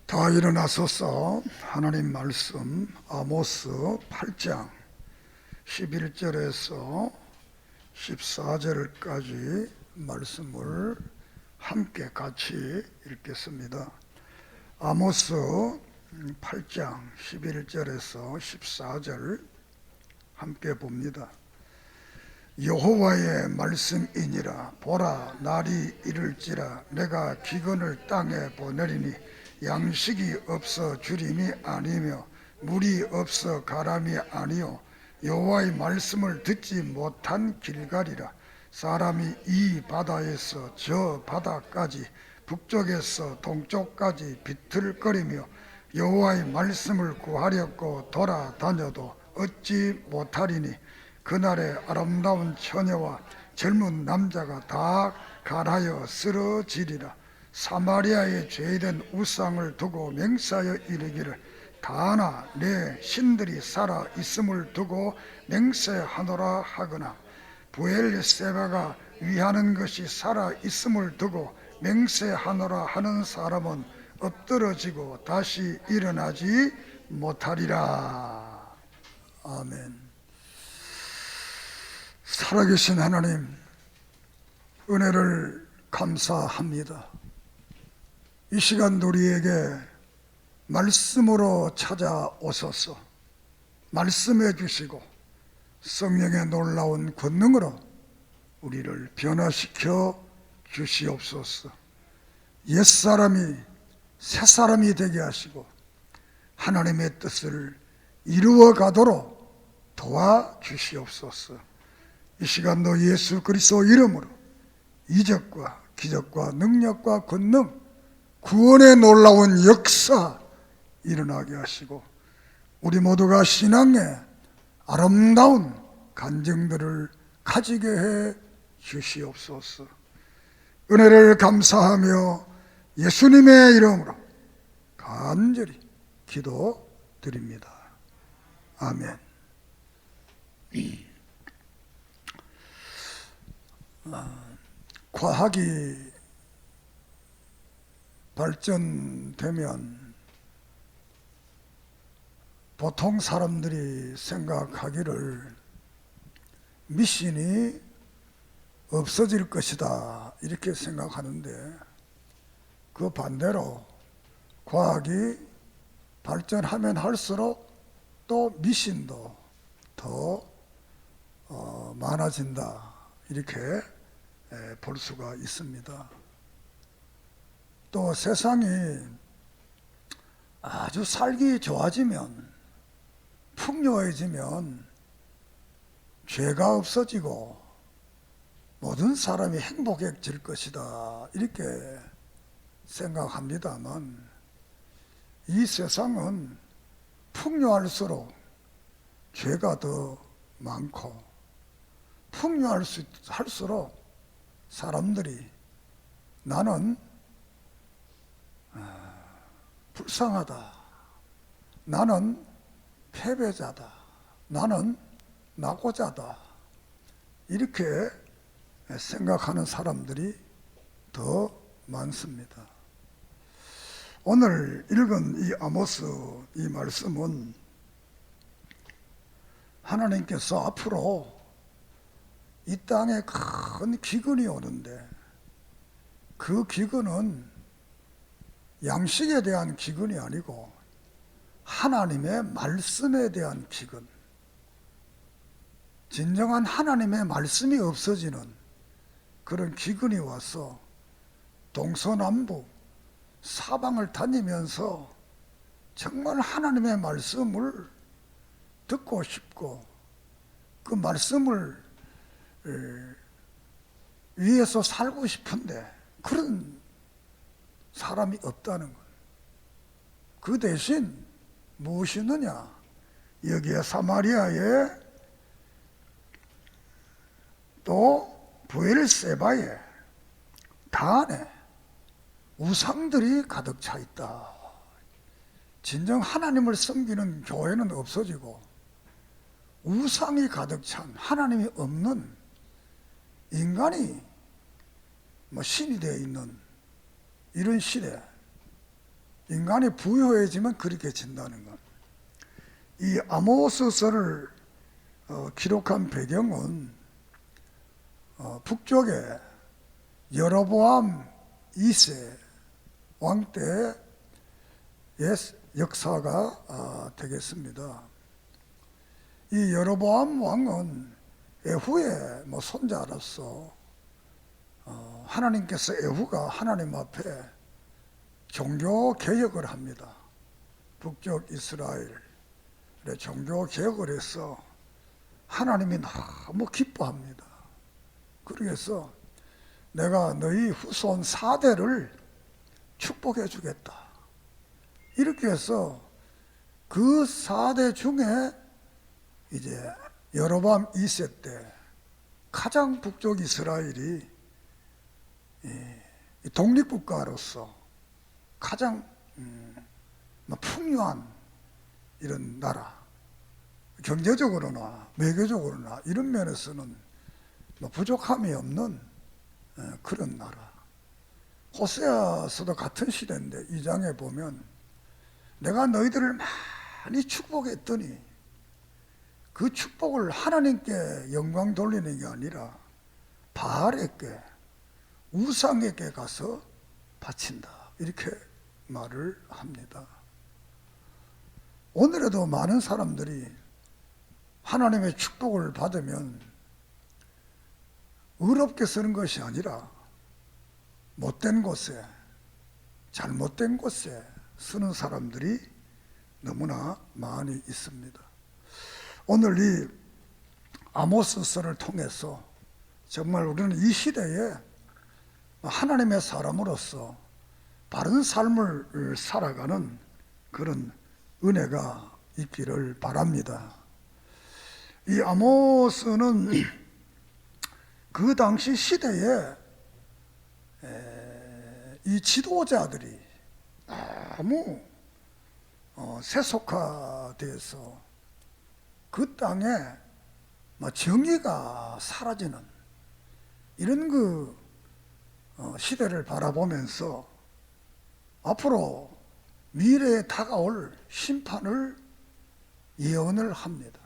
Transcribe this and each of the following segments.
다 일어나소서. 하나님 말씀 아모스 8장 11절에서 14절까지 말씀을 함께 같이 읽겠습니다. 아모스 8장 11절에서 14절 함께 봅니다. 여호와의 말씀이니라. 보라, 날이 이를지라. 내가 기근을 땅에 보내리니 양식이 없어 주림이 아니며 물이 없어 가람이 아니요 여호와의 말씀을 듣지 못한 길가리라. 사람이 이 바다에서 저 바다까지 북쪽에서 동쪽까지 비틀거리며 여호와의 말씀을 구하려고 돌아다녀도 얻지 못하리니 그날에 아름다운 처녀와 젊은 남자가 다 갈하여 쓰러지리라. 사마리아의 죄된 우상을 두고 맹세하여 이르기를 다나 내 신들이 살아 있음을 두고 맹세하노라 하거나 브엘세바가 위하는 것이 살아 있음을 두고 맹세하노라 하는 사람은 엎드러지고 다시 일어나지 못하리라. 아멘. 살아계신 하나님, 은혜를 감사합니다. 이 시간 우리에게 말씀으로 찾아오소서. 말씀해 주시고 성령의 놀라운 권능으로 우리를 변화시켜 주시옵소서. 옛사람이 새사람이 되게 하시고 하나님의 뜻을 이루어 가도록 도와주시옵소서. 이 시간도 예수 그리스도 이름으로 이적과 기적과 능력과 권능, 구원의 놀라운 역사 일어나게 하시고 우리 모두가 신앙의 아름다운 간증들을 가지게 해 주시옵소서. 은혜를 감사하며 예수님의 이름으로 간절히 기도드립니다. 아멘. 과학이 발전되면 보통 사람들이 생각하기를 미신이 없어질 것이다 이렇게 생각하는데, 그 반대로 과학이 발전하면 할수록 또 미신도 더 많아진다 이렇게 볼 수가 있습니다. 또 세상이 아주 살기 좋아지면, 풍요해지면 죄가 없어지고 모든 사람이 행복해질 것이다 이렇게 생각합니다만, 이 세상은 풍요할수록 죄가 더 많고 풍요할수록 사람들이 나는 불쌍하다, 나는 패배자다, 나는 낙오자다 이렇게 생각하는 사람들이 더 많습니다. 오늘 읽은 이 아모스 이 말씀은 하나님께서 앞으로 이 땅에 큰 기근이 오는데, 그 기근은 양식에 대한 기근이 아니고 하나님의 말씀에 대한 기근, 진정한 하나님의 말씀이 없어지는 그런 기근이 와서 동서남북 사방을 다니면서 정말 하나님의 말씀을 듣고 싶고 그 말씀을 위해서 살고 싶은데 그런 사람이 없다는 것. 그 대신 무엇이 있느냐? 여기에 사마리아에 또 브엘세바에 단에 우상들이 가득 차 있다. 진정 하나님을 섬기는 교회는 없어지고 우상이 가득 찬, 하나님이 없는 인간이 신이 되어 있는 이런 시대, 인간이 부유해지면 그렇게 진다는 것. 이 아모스서를 기록한 배경은 북쪽에 여로보암 2세 왕 때의 역사가 되겠습니다. 이 여로보암 왕은 에후의 손자로서 하나님께서 에후가 하나님 앞에 종교 개혁을 합니다. 북쪽 이스라엘의 종교 개혁을 해서 하나님이 너무 기뻐합니다. 그래서 내가 너희 후손 4대를 축복해 주겠다. 이렇게 해서 그 4대 중에 이제 여로보암 2세 때 가장 북쪽 이스라엘이 독립국가로서 가장 풍요한 이런 나라, 경제적으로나 외교적으로나 이런 면에서는 부족함이 없는 그런 나라. 호세아서도 같은 시대인데 2장에 보면 내가 너희들을 많이 축복했더니 그 축복을 하나님께 영광 돌리는 게 아니라 바알에게, 우상에게 가서 바친다. 이렇게 말을 합니다. 오늘에도 많은 사람들이 하나님의 축복을 받으면 의롭게 쓰는 것이 아니라 못된 곳에, 잘못된 곳에 쓰는 사람들이 너무나 많이 있습니다. 오늘 이 아모스서를 통해서 정말 우리는 이 시대에 하나님의 사람으로서 바른 삶을 살아가는 그런 은혜가 있기를 바랍니다. 이 아모스는 그 당시 시대에 이 지도자들이 너무 세속화돼서 그 땅에 정의가 사라지는 이런 그 시대를 바라보면서 앞으로 미래에 다가올 심판을 예언을 합니다.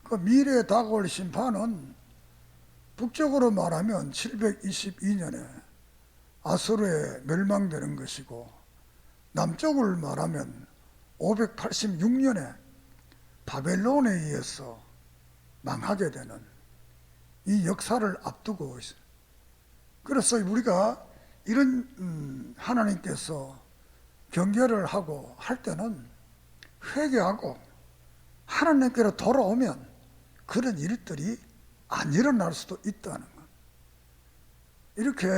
그 미래에 다가올 심판은 북쪽으로 말하면 722년에 아수르에 멸망되는 것이고, 남쪽을 말하면 586년에 바벨론에 의해서 망하게 되는 이 역사를 앞두고 있어요. 그래서 우리가 이런 하나님께서 경계를 하고 할 때는 회개하고 하나님께로 돌아오면 그런 일들이 안 일어날 수도 있다는 것. 이렇게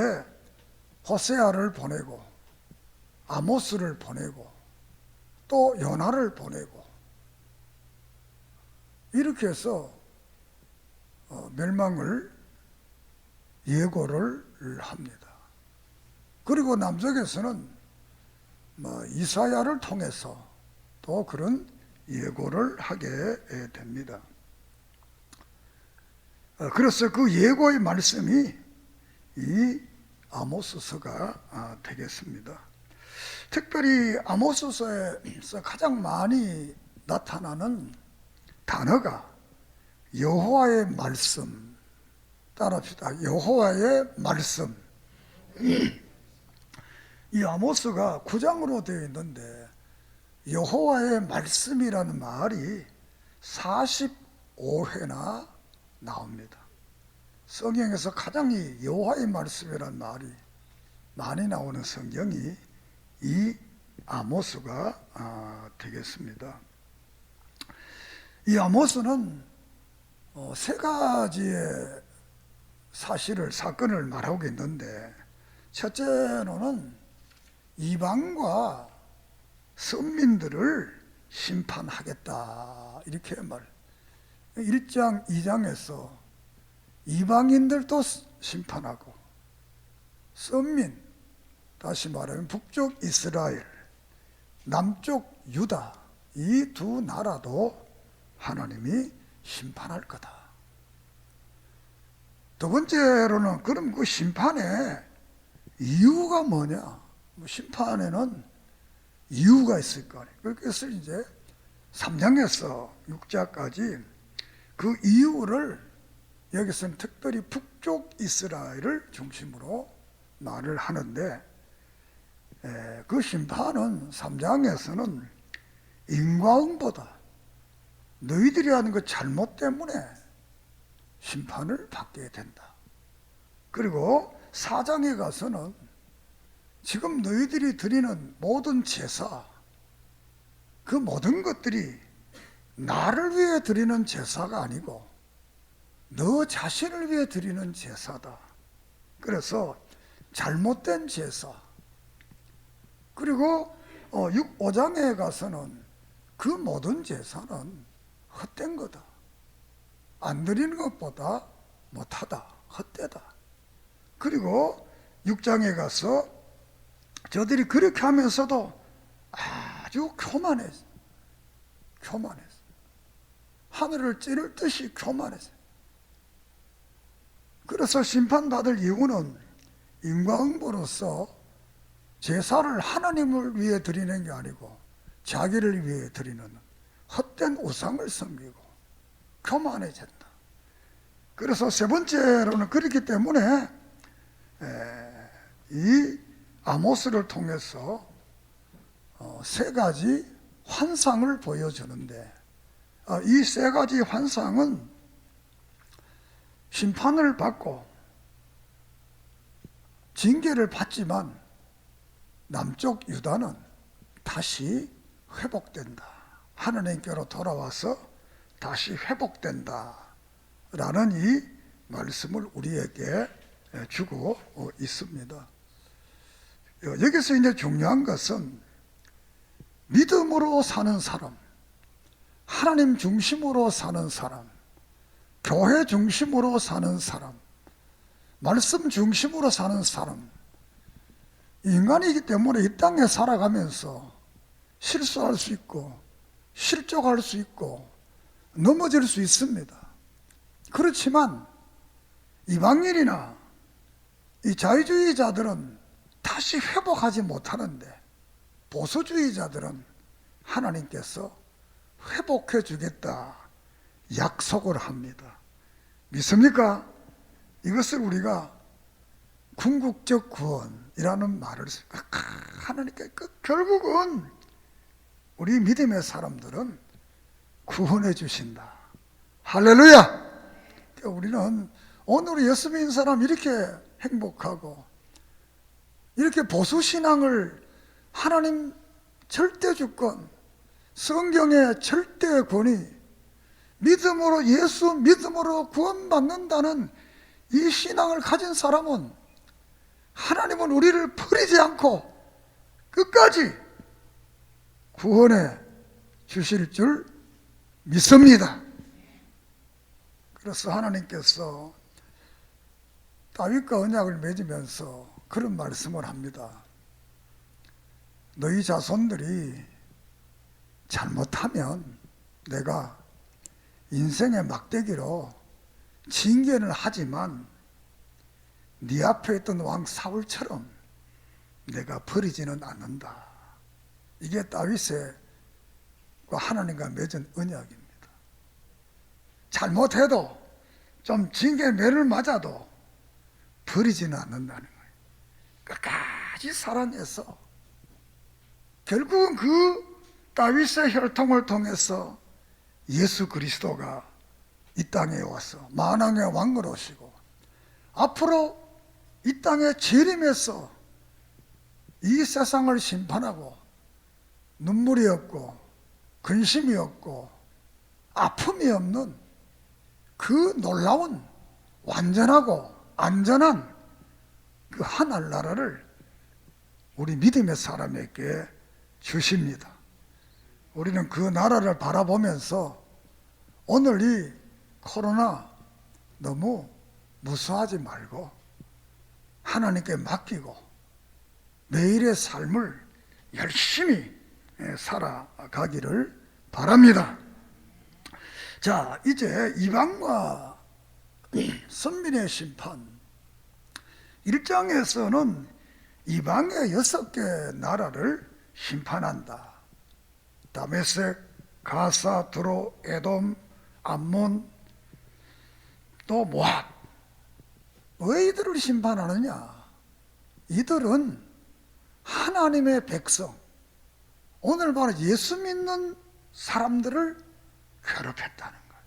호세아를 보내고 아모스를 보내고 또 요나를 보내고 이렇게 해서 멸망을 예고를 합니다. 그리고 남쪽에서는 이사야를 통해서 또 그런 예고를 하게 됩니다. 그래서 그 예고의 말씀이 이 아모스서가 되겠습니다. 특별히 아모스서에서 가장 많이 나타나는 단어가 여호와의 말씀. 따라합시다. 여호와의 말씀. 이 아모스가 9장으로 되어 있는데 여호와의 말씀이라는 말이 45회나 나옵니다. 성경에서 가장 이 여호와의 말씀이라는 말이 많이 나오는 성경이 이 아모스가 되겠습니다. 이 아모스는 세 가지의 사건을 말하고 있는데, 첫째로는 이방과 선민들을 심판하겠다 이렇게 말. 1장 2장에서 이방인들도 심판하고 선민, 다시 말하면 북쪽 이스라엘, 남쪽 유다, 이 두 나라도 하나님이 심판할 거다. 두 번째로는 그럼 그 심판의 이유가 뭐냐? 심판에는 이유가 있을 거 아니에요. 그래서 이제 3장에서 6장까지 그 이유를 여기서는 특별히 북쪽 이스라엘을 중심으로 말을 하는데, 그 심판은 3장에서는 인과응보다 너희들이 하는 그 잘못 때문에 심판을 받게 된다. 그리고 4장에 가서는 지금 너희들이 드리는 모든 제사, 그 모든 것들이 나를 위해 드리는 제사가 아니고 너 자신을 위해 드리는 제사다. 그래서 잘못된 제사. 그리고 5장에 가서는 그 모든 제사는 헛된 거다. 안 드리는 것보다 못하다. 헛되다. 그리고 6장에 가서 저들이 그렇게 하면서도 아주 교만했어. 하늘을 찌를 듯이 교만했어. 그래서 심판받을 이유는 인과응보로서 제사를 하나님을 위해 드리는 게 아니고 자기를 위해 드리는 헛된 우상을 섬기고 교만해진다. 그래서 세 번째로는 그렇기 때문에 이 아모스를 통해서 세 가지 환상을 보여주는데, 이 세 가지 환상은 심판을 받고 징계를 받지만 남쪽 유다는 다시 회복된다. 하나님께로 돌아와서 다시 회복된다. 라는 이 말씀을 우리에게 주고 있습니다. 여기서 이제 중요한 것은 믿음으로 사는 사람, 하나님 중심으로 사는 사람, 교회 중심으로 사는 사람, 말씀 중심으로 사는 사람, 인간이기 때문에 이 땅에 살아가면서 실수할 수 있고 실족할 수 있고 넘어질 수 있습니다. 그렇지만 이방인이나 이 자유주의자들은 다시 회복하지 못하는데, 보수주의자들은 하나님께서 회복해 주겠다 약속을 합니다. 믿습니까? 이것을 우리가 궁극적 구원이라는 말을 하나님께 결국은 우리 믿음의 사람들은 구원해 주신다. 할렐루야! 우리는 오늘 예수 믿는 사람 이렇게 행복하고 이렇게 보수신앙을 하나님 절대주권, 성경의 절대권위, 믿음으로 예수 믿음으로 구원받는다는 이 신앙을 가진 사람은 하나님은 우리를 버리지 않고 끝까지 구원해 주실 줄 믿습니다. 그래서 하나님께서 다윗과 언약을 맺으면서 그런 말씀을 합니다. 너희 자손들이 잘못하면 내가 인생의 막대기로 징계를 하지만 네 앞에 있던 왕 사울처럼 내가 버리지는 않는다. 이게 다윗의 하나님과 맺은 언약입니다. 잘못해도 좀 징계 매를 맞아도 버리지는 않는다는 거예요. 끝까지 살아내서 결국은 그 다윗의 혈통을 통해서 예수 그리스도가 이 땅에 와서 만왕의 왕으로 오시고 앞으로 이 땅에 재림해서 이 세상을 심판하고 눈물이 없고 근심이 없고 아픔이 없는 그 놀라운 완전하고 안전한 그 하늘나라를 우리 믿음의 사람에게 주십니다. 우리는 그 나라를 바라보면서 오늘 이 코로나 너무 무서워하지 말고 하나님께 맡기고 매일의 삶을 열심히 살아가기를 바랍니다. 자, 이제 이방과 선민의 심판 1장에서는 이방의 6개 나라를 심판한다. 다메섹, 가사, 두로, 에돔, 암몬, 또 모압. 왜 이들을 심판하느냐? 이들은 하나님의 백성, 오늘 바로 예수 믿는 사람들을 괴롭혔다는 거예요.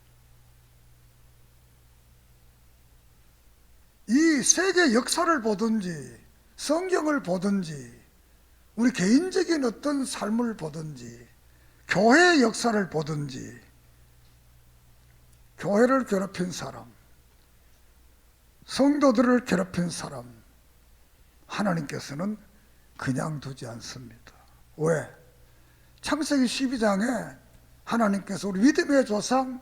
이 세계 역사를 보든지 성경을 보든지 우리 개인적인 어떤 삶을 보든지 교회의 역사를 보든지 교회를 괴롭힌 사람, 성도들을 괴롭힌 사람, 하나님께서는 그냥 두지 않습니다. 왜? 창세기 12장에 하나님께서 우리 믿음의 조상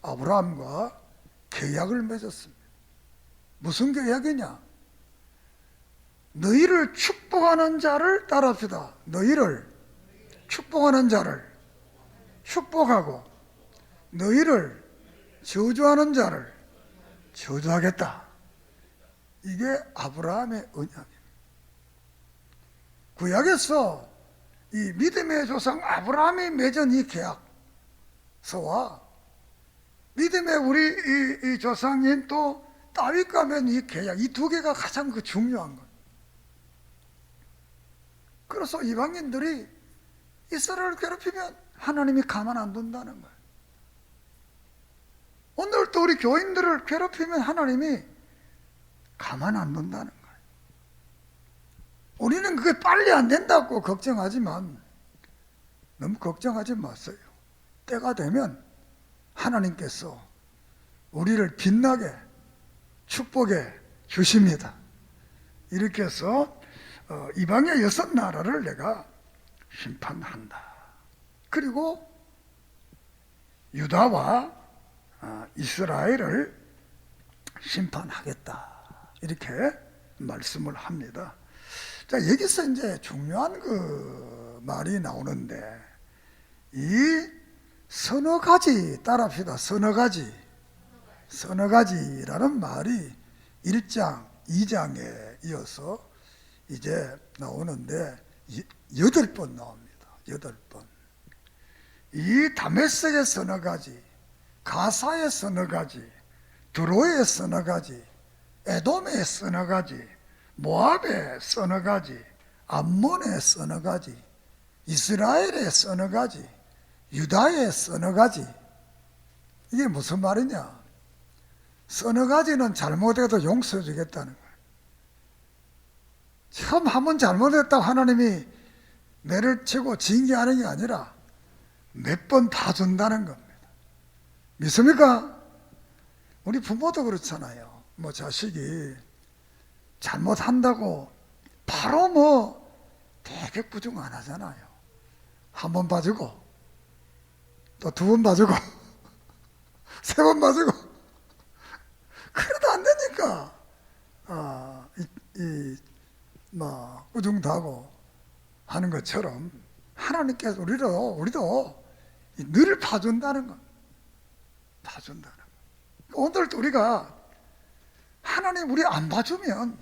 아브라함과 계약을 맺었습니다. 무슨 계약이냐? 너희를 축복하는 자를 따릅시다. 너희를 축복하는 자를 축복하고 너희를 저주하는 자를 저주하겠다. 이게 아브라함의 언약입니다. 구약에서 이 믿음의 조상 아브라함이 맺은 이 계약서와 믿음의 우리 이 조상인 또 다윗과 맺은 이 계약, 이 두 개가 가장 중요한 거예요. 그래서 이방인들이 이스라엘을 괴롭히면 하나님이 가만 안 둔다는 거예요. 오늘도 우리 교인들을 괴롭히면 하나님이 가만 안 둔다는 거예요. 우리는 그게 빨리 안 된다고 걱정하지만 너무 걱정하지 마세요. 때가 되면 하나님께서 우리를 빛나게 축복해 주십니다. 이렇게 해서 이방의 6나라를 내가 심판한다. 그리고 유다와 이스라엘을 심판하겠다. 이렇게 말씀을 합니다. 자, 여기서 이제 중요한 그 말이 나오는데, 이 서너 가지 따라합시다. 서너 가지라는 말이 1장, 2장에 이어서 이제 나오는데 8번 나옵니다. 8번. 이 다메섹의 서너 가지, 가사의 서너 가지, 드로의 서너 가지, 에돔의 서너 가지, 모압의 서너 가지, 암몬의 서너 가지, 이스라엘의 서너 가지, 유다의 서너 가지. 이게 무슨 말이냐? 서너 가지는 잘못해도 용서해 주겠다는 거예요. 처음 한번 잘못했다고 하나님이 매를 치고 징계하는 게 아니라 몇 번 봐준다는 겁니다. 믿습니까? 우리 부모도 그렇잖아요. 뭐 자식이 잘못한다고 바로 되게 부정 안 하잖아요. 한 번 봐주고 또 2번 봐주고 3번 봐주고 그래도 안 되니까 꾸중다고 하는 것처럼 하나님께서 우리도 늘 봐준다는 것. 봐준다는 것. 오늘도 우리가 하나님 우리 안 봐주면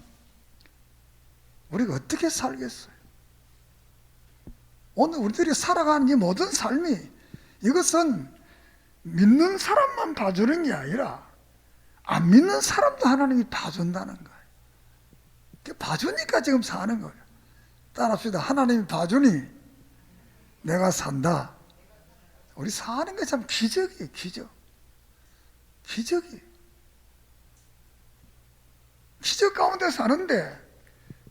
우리가 어떻게 살겠어요? 오늘 우리들이 살아가는 이 모든 삶이 이것은 믿는 사람만 봐주는 게 아니라 안 믿는 사람도 하나님이 봐준다는 거예요. 봐주니까 지금 사는 거예요. 따라합시다. 하나님이 봐주니 내가 산다. 우리 사는 게 참 기적이에요. 기적이. 기적 가운데 사는데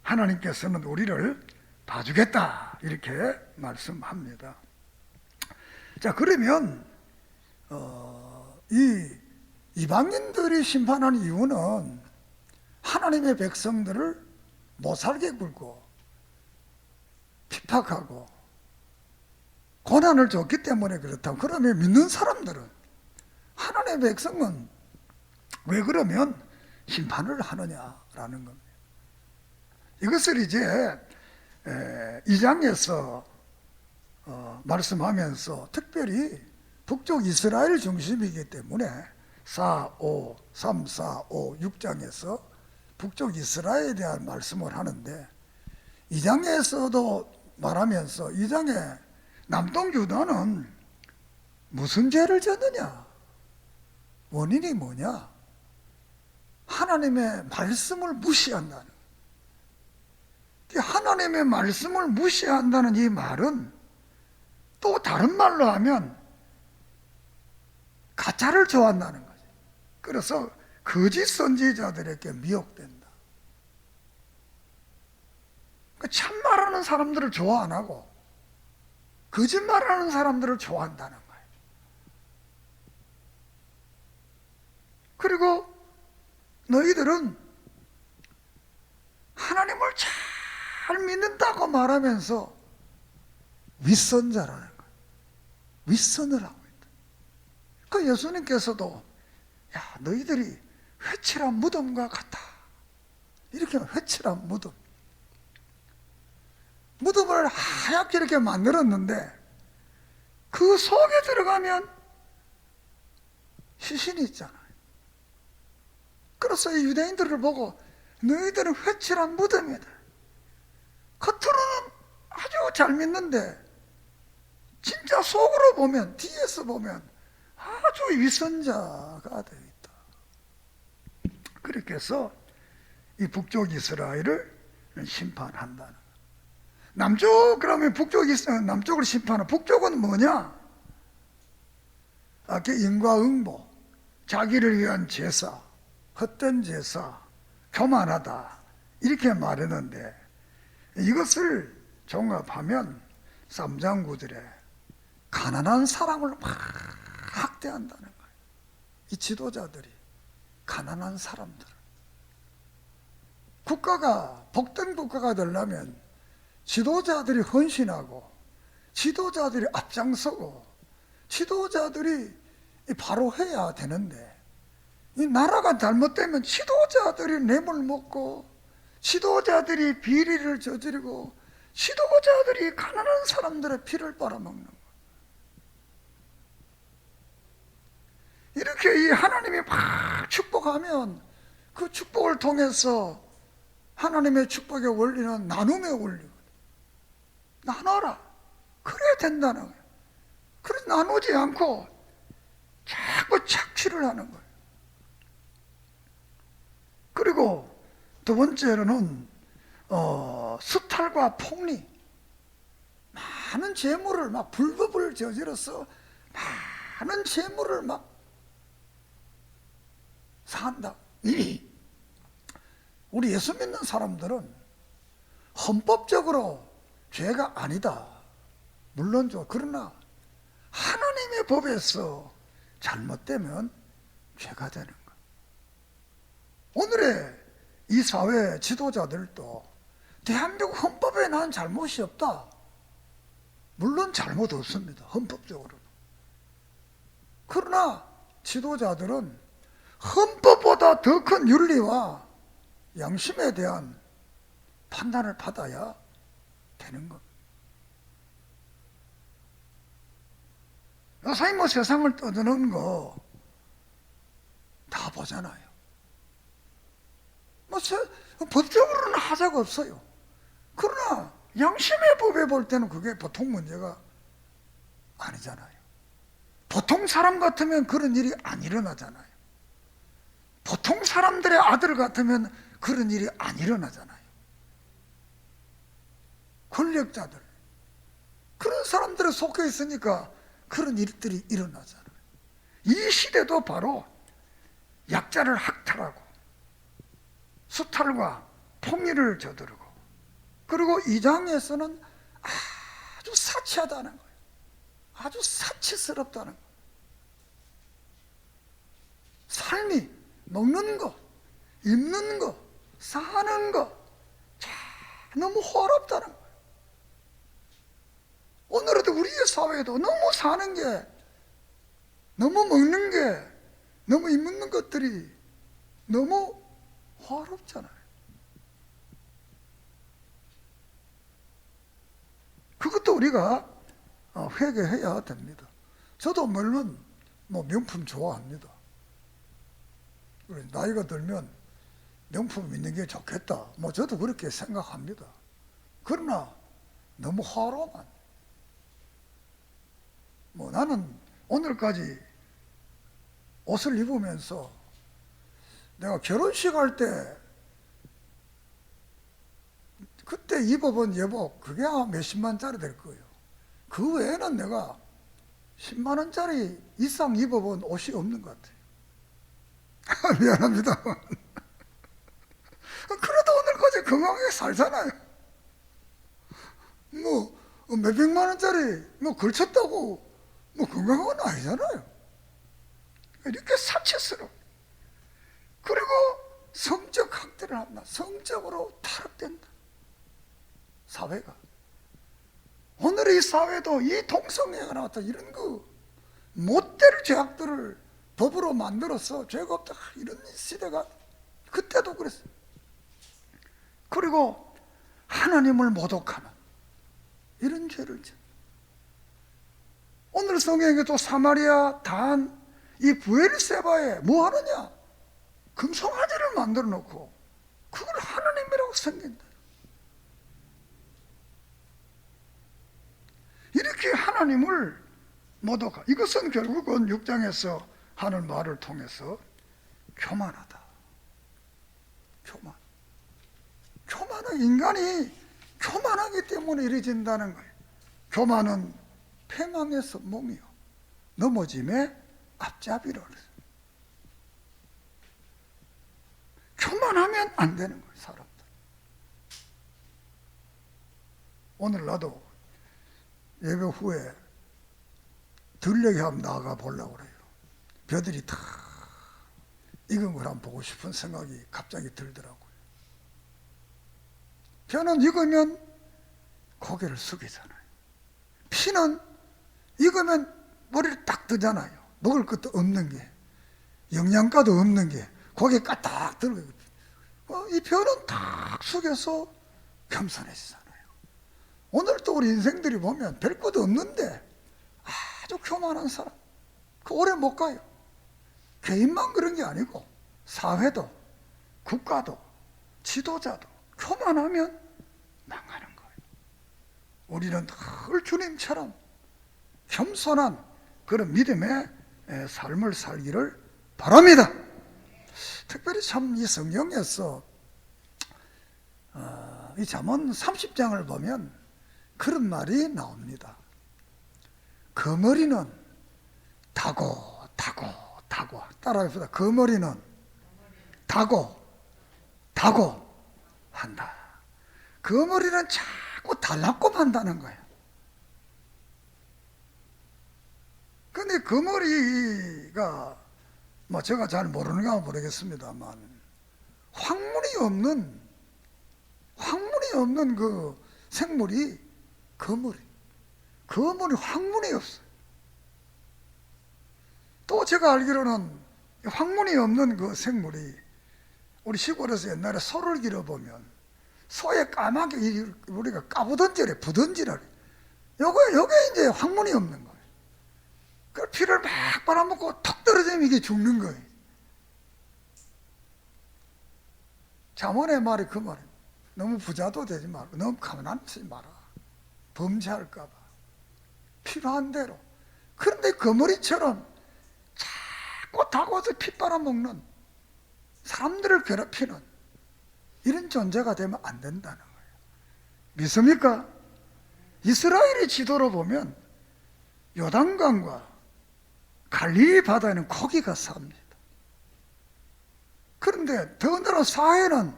하나님께서는 우리를 봐주겠다. 이렇게 말씀합니다. 자, 그러면 이 이방인들이 심판하는 이유는 하나님의 백성들을 못살게 굴고 핍박하고 고난을 줬기 때문에 그렇다고. 그러면 믿는 사람들은, 하나님의 백성은 왜 그러면 심판을 하느냐라는 겁니다. 이것을 이제 2장에서 말씀하면서 특별히 북쪽 이스라엘 중심이기 때문에 4, 5, 3, 4, 5, 6장에서 북쪽 이스라엘에 대한 말씀을 하는데 2장에서도 말하면서 2장에 남동 유다는 무슨 죄를 졌느냐? 원인이 뭐냐? 하나님의 말씀을 무시한다는 거예요. 하나님의 말씀을 무시한다는 이 말은 또 다른 말로 하면 가짜를 좋아한다는 거죠. 그래서 거짓 선지자들에게 미혹된다. 참말하는 사람들을 좋아 안 하고 거짓말하는 사람들을 좋아한다는 거예요. 그리고 너희들은 하나님을 잘 믿는다고 말하면서 윗선자라는 거예요. 윗선을 하고 있다. 그 예수님께서도 야, 너희들이 회칠한 무덤과 같다. 이렇게 회칠한 무덤. 무덤을 하얗게 이렇게 만들었는데 그 속에 들어가면 시신이 있잖아요. 그래서 이 유대인들을 보고 너희들은 회칠한 무덤이다. 겉으로는 아주 잘 믿는데 진짜 속으로 보면, 뒤에서 보면 아주 위선자가 되어 있다. 그렇게 해서 이 북쪽 이스라엘을 심판한다는 거예요. 그러면 남쪽을 심판하는, 북쪽은 뭐냐? 아까 인과응보, 자기를 위한 제사, 헛된 제사, 교만하다 이렇게 말했는데 이것을 종합하면 3장 9절에 가난한 사람을 막 학대한다는 거예요. 이 지도자들이 가난한 사람들. 국가가 복된 국가가 되려면 지도자들이 헌신하고 지도자들이 앞장서고 지도자들이 바로 해야 되는데 이 나라가 잘못되면 지도자들이 뇌물 먹고 지도자들이 비리를 저지르고 지도자들이 가난한 사람들의 피를 빨아먹는 거예요. 이렇게 이 하나님이 막 축복하면 그 축복을 통해서 하나님의 축복의 원리는 나눔의 원리거든. 나눠라. 그래야 된다는 거예요. 그래서 나누지 않고 자꾸 착취를 하는 거예요. 그리고 두 번째로는 수탈과 폭리. 많은 재물을 막 불법을 저질러서 많은 재물을 막 산다. 우리 예수 믿는 사람들은 헌법적으로 죄가 아니다. 물론죠. 그러나 하나님의 법에서 잘못되면 죄가 되는 거예요. 오늘의 이 사회 지도자들도 대한민국 헌법에 난 잘못이 없다. 물론 잘못 없습니다. 헌법적으로는. 그러나 지도자들은 헌법보다 더 큰 윤리와 양심에 대한 판단을 받아야 되는 겁니다. 요새 뭐 세상을 떠드는 거 다 보잖아요. 뭐 법적으로는 하자가 없어요. 그러나 양심의 법에 볼 때는 그게 보통 문제가 아니잖아요. 보통 사람 같으면 그런 일이 안 일어나잖아요. 보통 사람들의 아들 같으면 그런 일이 안 일어나잖아요. 권력자들, 그런 사람들에 속해 있으니까 그런 일들이 일어나잖아요. 이 시대도 바로 약자를 학탈하고 수탈과 폭리를 저지르고, 그리고 이 장에서는 아주 사치하다는 거예요. 아주 사치스럽다는 거예요. 삶이 먹는 거, 입는 거, 사는 거 너무 호화롭다는 거예요. 오늘도 우리의 사회도 너무 사는 게, 너무 먹는 게, 너무 입는 것들이 너무 호화롭잖아요. 그것도 우리가 회개해야 됩니다. 저도 물론 명품 좋아합니다. 나이가 들면 명품 있는 게 좋겠다. 저도 그렇게 생각합니다. 그러나 너무 화로만. 뭐 나는 오늘까지 옷을 입으면서 내가 결혼식 할 때 그때 입어본 예복 그게 아마 몇십만짜리 될 거예요. 그 외에는 내가 10만 원짜리 이상 입어본 옷이 없는 것 같아요. 미안합니다. 그래도 오늘까지 건강하게 살잖아요. 뭐 몇백만 원짜리 뭐 걸쳤다고 뭐 건강한 건 아니잖아요. 이렇게 사치스러워. 그리고 성적 학대를 한다. 성적으로 타락된다. 사회가. 오늘 이 사회도 이 동성애가 나왔다. 이런 그 못될 죄악들을 법으로 만들어서 죄가 없다. 이런 시대가 그때도 그랬어요. 그리고 하나님을 모독하는 이런 죄를 져. 오늘 성경에도 사마리아 단 이 부엘세바에 뭐 하느냐? 금송아지를 만들어 놓고 그걸 하나님이라고 섬긴다. 이렇게 하나님을 모독하. 이것은 결국은 6장에서 하는 말을 통해서 교만하다. 교만. 교만은 인간이 교만하기 때문에 이루어진다는 거예요. 교만은 패망의 손목이요 넘어짐의 앞잡이라 그랬어요. 교만하면 안 되는 거예요, 사람들. 오늘 나도 예배 후에 들녘에 한번 나가 보려고 그래요. 벼들이 다 익은 걸 한번 보고 싶은 생각이 갑자기 들더라고요. 벼는 익으면 고개를 숙이잖아요. 피는 익으면 머리를 딱 뜨잖아요. 먹을 것도 없는 게, 영양가도 없는 게 고개 까딱 들고 이 벼는 딱 숙여서 겸손해지잖아요. 오늘 또 우리 인생들이 보면 별 것도 없는데 아주 교만한 사람 그 오래 못 가요. 개인만 그런 게 아니고 사회도 국가도 지도자도 교만하면 망하는 거예요. 우리는 늘 주님처럼 겸손한 그런 믿음의 삶을 살기를 바랍니다. 특별히 참 이 성경에서 이 잠언 30장을 보면 그런 말이 나옵니다. 거머리는 타고 따라해보다. 거머리는 타고 한다. 거머리는 자꾸 달라고 한다는 거예요. 근데 거머리가 뭐 제가 잘 모르는가 모르겠습니다만 황물이 없는 그 생물이 거머리. 황물이 없어요. 또 제가 알기로는 황물이 없는 그 생물이 우리 시골에서 옛날에 소를 길어보면 소에 까맣게 우리가 까부던지래, 부던지래. 요게 이제 황물이 없는 거예요. 그 피를 막 빨아먹고 턱 떨어지면 이게 죽는 거예요. 잠언의 말이 그 말이에요. 너무 부자도 되지 말고 너무 가난하지 마라. 범죄할까 봐. 필요한 대로. 그런데 거머리처럼 자꾸 다가와서 피 빨아먹는 사람들을 괴롭히는 이런 존재가 되면 안 된다는 거예요. 믿습니까? 이스라엘의 지도로 보면 요단강과 갈릴리 바다에는 고기가 삽니다. 그런데 더군다나 사해는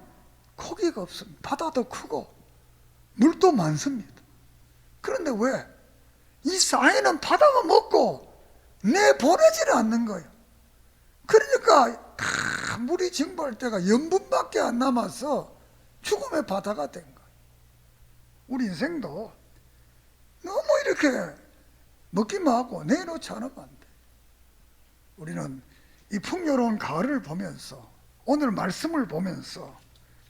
고기가 없습니다. 바다도 크고 물도 많습니다. 그런데 왜? 이 사해는 바다가 먹고 내보내지를 않는 거예요. 그러니까 다 물이 증발할 때가 염분밖에 안 남아서 죽음의 바다가 된 거예요. 우리 인생도 너무 이렇게 먹기만 하고 내놓지 않으면 안 돼. 우리는 이 풍요로운 가을을 보면서 오늘 말씀을 보면서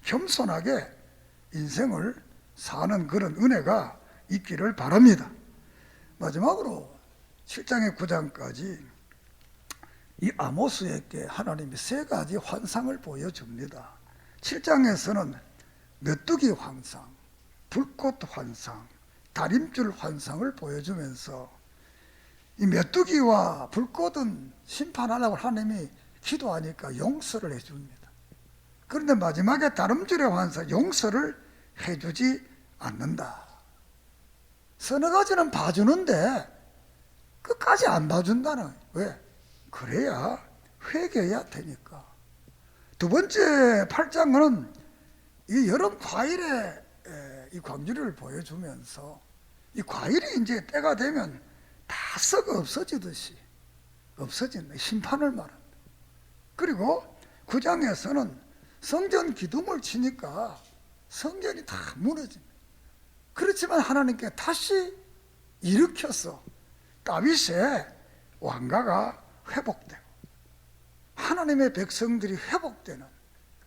겸손하게 인생을 사는 그런 은혜가 있기를 바랍니다. 마지막으로 7장의 9장까지 이 아모스에게 하나님이 세 가지 환상을 보여줍니다. 7장에서는 메뚜기 환상, 불꽃 환상, 다림줄 환상을 보여주면서 이 메뚜기와 불꽃은 심판하라고 하나님이 기도하니까 용서를 해줍니다. 그런데 마지막에 다림줄의 환상, 용서를 해주지 않는다. 서너 가지는 봐주는데 끝까지 안 봐준다는 거예요. 왜? 그래야 회개해야 되니까. 두 번째 8장은 이 여름 과일의 이 광주리를 보여주면서 이 과일이 이제 때가 되면 다 썩어 없어지듯이 없어진다. 심판을 말한다. 그리고 9장에서는 성전 기둥을 치니까 성전이 다 무너집니다. 그렇지만 하나님께 다시 일으켜서 다윗의 왕가가 회복되고 하나님의 백성들이 회복되는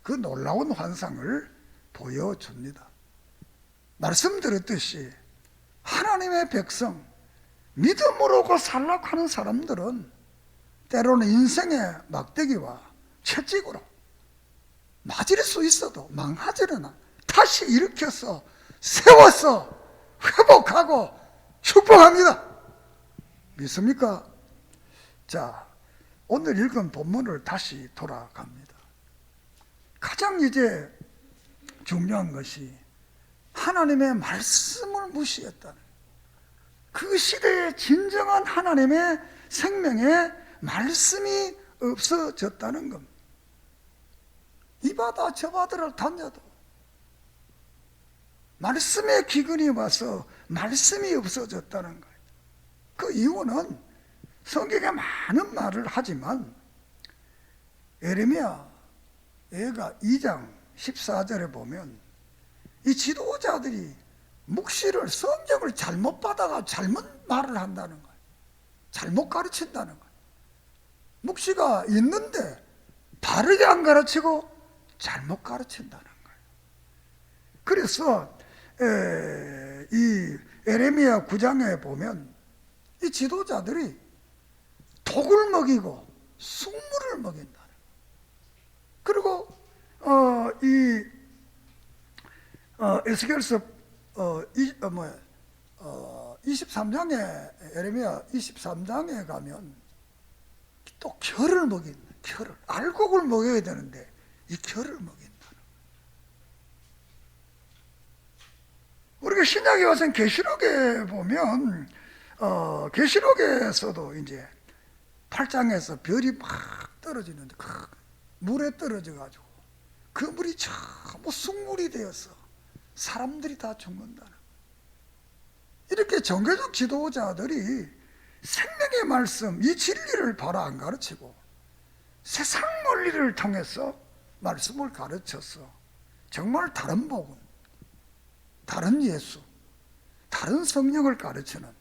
그 놀라운 환상을 보여줍니다. 말씀드렸듯이 하나님의 백성, 믿음으로 살락하는 사람들은 때로는 인생의 막대기와 채찍으로 맞을 수 있어도 망하지는 않아. 다시 일으켜서 세워서 회복하고 축복합니다. 믿습니까? 자, 오늘 읽은 본문을 다시 돌아갑니다. 가장 이제 중요한 것이 하나님의 말씀을 무시했다는, 그 시대에 진정한 하나님의 생명의 말씀이 없어졌다는 겁니다. 이 바다 저 바다를 다녀도 말씀의 기근이 와서 말씀이 없어졌다는 거예요. 그 이유는 성경에 많은 말을 하지만 예레미야 얘가 2장 14절에 보면 이 지도자들이 묵시를, 성경을 잘못 받아가 잘못 말을 한다는 거예요. 잘못 가르친다는 거예요. 묵시가 있는데 바르게 안 가르치고 잘못 가르친다는 거예요. 그래서 이 예레미야 9장에 보면 이 지도자들이 독을 먹이고 숙물을 먹인다는 거예요. 그리고 에스겔서 23장에 예레미야 23장에 가면 또 결을 먹인다. 결을, 알곡을 먹여야 되는데 이 결을 먹인다는 거예요. 우리가 신약에 와서는 계시록에 보면 계시록에서도 이제 8장에서 별이 막 떨어지는데 그 물에 떨어져 가지고 그 물이 전부 숙물이 되어서 사람들이 다 죽는다는 거예요. 이렇게 종교적 지도자들이 생명의 말씀, 이 진리를 바로 안 가르치고 세상 원리를 통해서 말씀을 가르쳐서 정말 다른 복음, 다른 예수, 다른 성령을 가르치는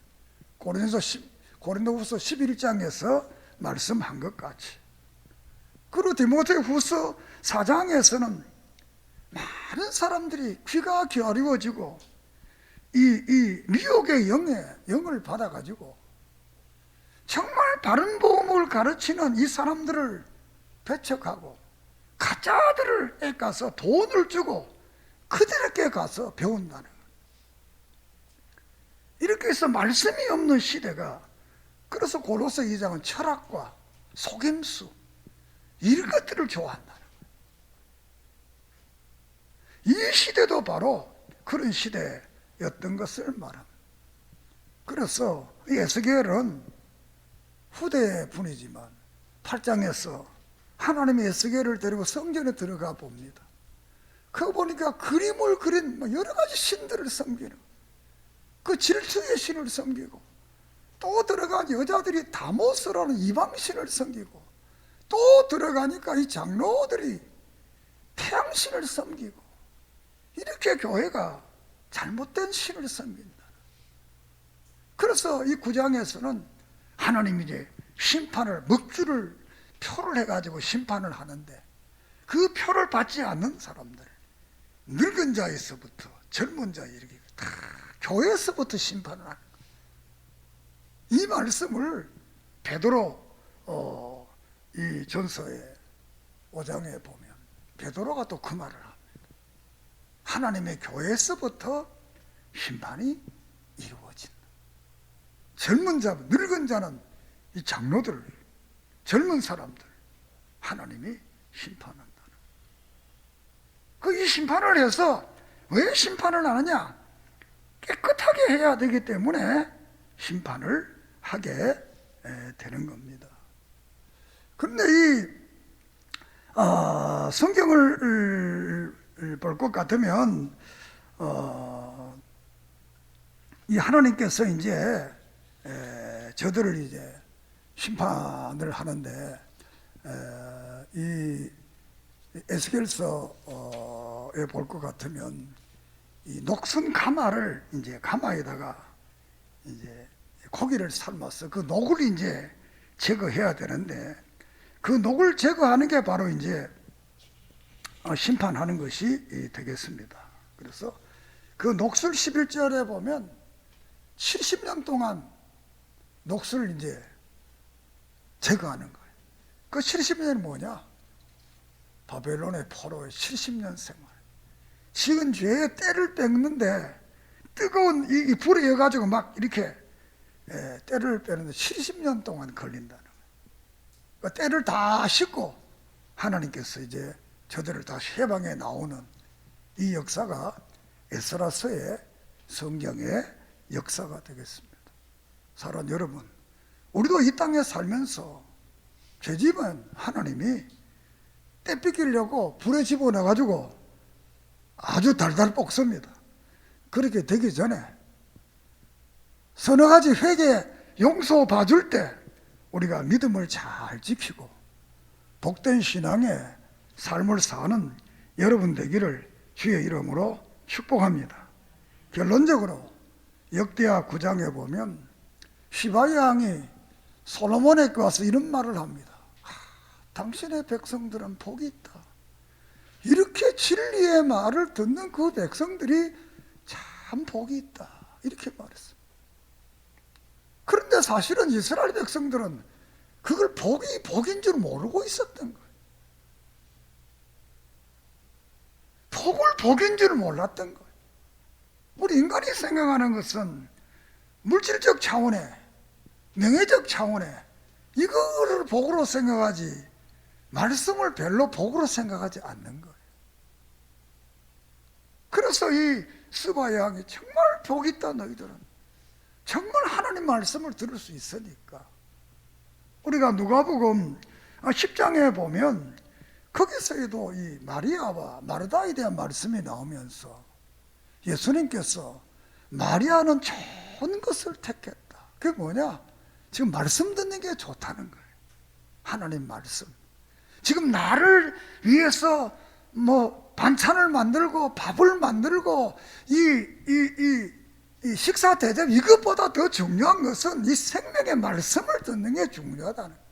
고린도후서 11장에서 말씀한 것 같이, 그리고 디모데후서 4장에서는 많은 사람들이 귀가 기울어지고 이 미혹의 영을 받아가지고 정말 바른 복음을 가르치는 이 사람들을 배척하고 가짜들을 가서 돈을 주고 그들에게 가서 배운다는 거예요. 이렇게 해서 말씀이 없는 시대가, 그래서 고로새 2장은 철학과 속임수 이런 것들을 좋아한다는 거예요. 이 시대도 바로 그런 시대였던 것을 말합니다. 그래서 에스겔은 후대 분이지만 8장에서 하나님이 에스겔을 데리고 성전에 들어가 봅니다. 그거 보니까 그림을 그린 여러 가지 신들을 섬기는, 그 질투의 신을 섬기고, 또 들어간 여자들이 다모스라는 이방신을 섬기고, 또 들어가니까 이 장로들이 태양신을 섬기고, 이렇게 교회가 잘못된 신을 섬긴다. 그래서 이 9장에서는 하나님이 이제 심판을, 먹주를 표를 해가지고 심판을 하는데, 그 표를 받지 않는 사람들, 늙은 자에서부터 젊은 자 이렇게 다 교회에서부터 심판을 하는 거예요. 이 말씀을 베드로 이 전서의 5장에 보면 베드로가 또 그 말을 합니다. 하나님의 교회에서부터 심판이 이루어진다. 젊은 자, 늙은 자는 이 장로들, 젊은 사람들 하나님이 심판한다는. 이 심판을 해서 왜 심판을 하느냐? 깨끗하게 해야 되기 때문에 심판을 하게 되는 겁니다. 그런데 이 성경을 볼 것 같으면 이 하나님께서 이제 저들을 이제 심판을 하는데 이 에스겔서에 볼 것 같으면 이 녹슨 가마를 이제 가마에다가 이제 고기를 삶아서 그 녹을 이제 제거해야 되는데 그 녹을 제거하는 게 바로 이제 심판하는 것이 되겠습니다. 그래서 그 녹술 11절에 보면 70년 동안 녹술을 이제 제거하는 거예요. 그 70년이 뭐냐? 바벨론의 포로의 70년 생활. 지은 죄에 때를 뺏는데 뜨거운 이 불에 여가지고 막 이렇게 때를 빼는데 70년 동안 걸린다는 거예요. 그러니까 때를 다 씻고 하나님께서 이제 저들을 다시 해방해 나오는 이 역사가 에스라서의 성경의 역사가 되겠습니다. 사랑 여러분, 우리도 이 땅에 살면서 죄짐은 하나님이 때 뺏기려고 불에 집어넣어가지고 아주 달달 볶습니다. 그렇게 되기 전에 서너 가지 회개 용서 봐줄 때 우리가 믿음을 잘 지키고 복된 신앙의 삶을 사는 여러분 되기를 주의 이름으로 축복합니다. 결론적으로 역대하 9장에 보면 시바야 왕이 솔로몬에게 와서 이런 말을 합니다. 당신의 백성들은 복이 있다. 이렇게 진리의 말을 듣는 그 백성들이 참 복이 있다. 이렇게 말했습니다. 그런데 사실은 이스라엘 백성들은 그걸 복인 줄 모르고 있었던 거예요. 복을 복인 줄 몰랐던 거예요. 우리 인간이 생각하는 것은 물질적 차원에, 명예적 차원에 이거를 복으로 생각하지 말씀을 별로 복으로 생각하지 않는 거예요. 그래서 이 스바야 왕이 정말 복이 있다 너희들은. 정말 하나님 말씀을 들을 수 있으니까. 우리가 누가복음 10장에 보면 거기서에도 이 마리아와 마르다에 대한 말씀이 나오면서 예수님께서 마리아는 좋은 것을 택했다. 그게 뭐냐? 지금 말씀 듣는 게 좋다는 거예요. 하나님 말씀. 지금 나를 위해서 뭐 반찬을 만들고 밥을 만들고 이 식사 대접 이것보다 더 중요한 것은 이 생명의 말씀을 듣는 게 중요하다는 거예요.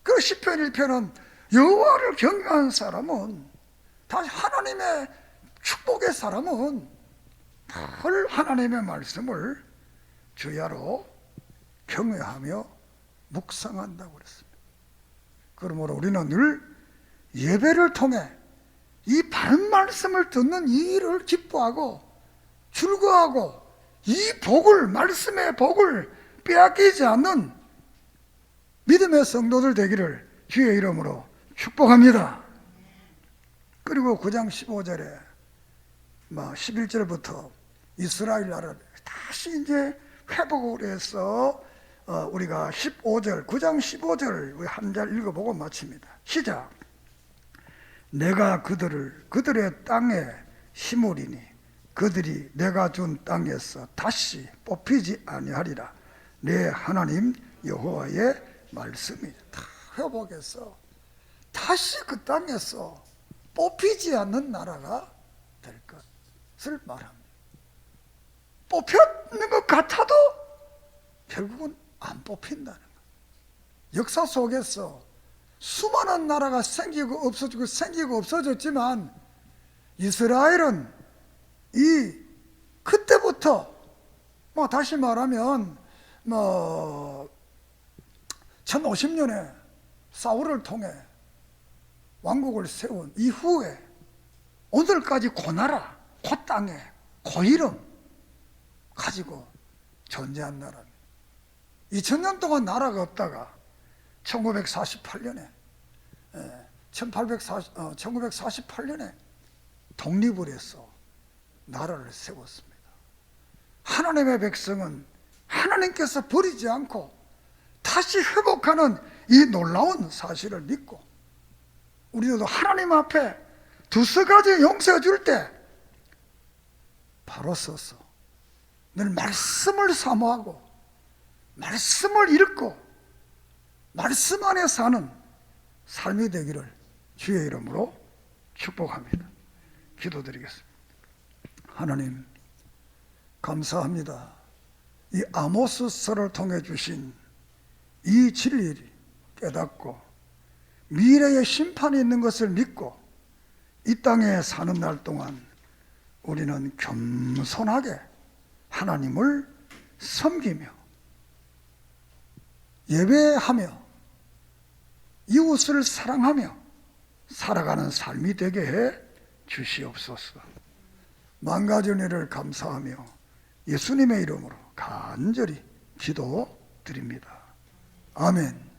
그 시편 1편은 여호와를 경외하는 사람은 다시 하나님의 축복의 사람은 늘 하나님의 말씀을 주야로 경외하며 묵상한다고 그랬습니다. 그러므로 우리는 늘 예배를 통해 이 바른 말씀을 듣는 이 일을 기뻐하고 즐거워하고 이 복을, 말씀의 복을 빼앗기지 않는 믿음의 성도들 되기를 주의 이름으로 축복합니다. 그리고 9장 15절에 11절부터 이스라엘 나라를 다시 이제 회복을 해서 우리가 15절, 9장 15절 한 절 읽어보고 마칩니다. 시작. 내가 그들의 땅에 심으리니 그들이 내가 준 땅에서 다시 뽑히지 아니하리라. 내 하나님 여호와의 말씀이 다 회복해서 다시 그 땅에서 뽑히지 않는 나라가 될 것을 말합니다. 뽑혔는 것 같아도 결국은 안 뽑힌다는 거예요. 역사 속에서 수많은 나라가 생기고 없어졌지만 이스라엘은 그때부터 다시 말하면 1050년에 사울을 통해 왕국을 세운 이후에 오늘까지 그 나라, 그 땅에, 그 이름 가지고 존재한 나라입니다. 2000년 동안 나라가 없다가 1948년에 1948년에 독립을 해서 나라를 세웠습니다. 하나님의 백성은 하나님께서 버리지 않고 다시 회복하는 이 놀라운 사실을 믿고 우리도 하나님 앞에 두서가지 용서해 줄 때 바로 서서 늘 말씀을 사모하고 말씀을 읽고 말씀 안에 사는 삶이 되기를 주의 이름으로 축복합니다. 기도드리겠습니다. 하나님 감사합니다. 이 아모스서를 통해 주신 이 진리를 깨닫고 미래의 심판이 있는 것을 믿고 이 땅에 사는 날 동안 우리는 겸손하게 하나님을 섬기며 예배하며 이웃을 사랑하며 살아가는 삶이 되게 해 주시옵소서. 망가진 일을 감사하며 예수님의 이름으로 간절히 기도드립니다. 아멘.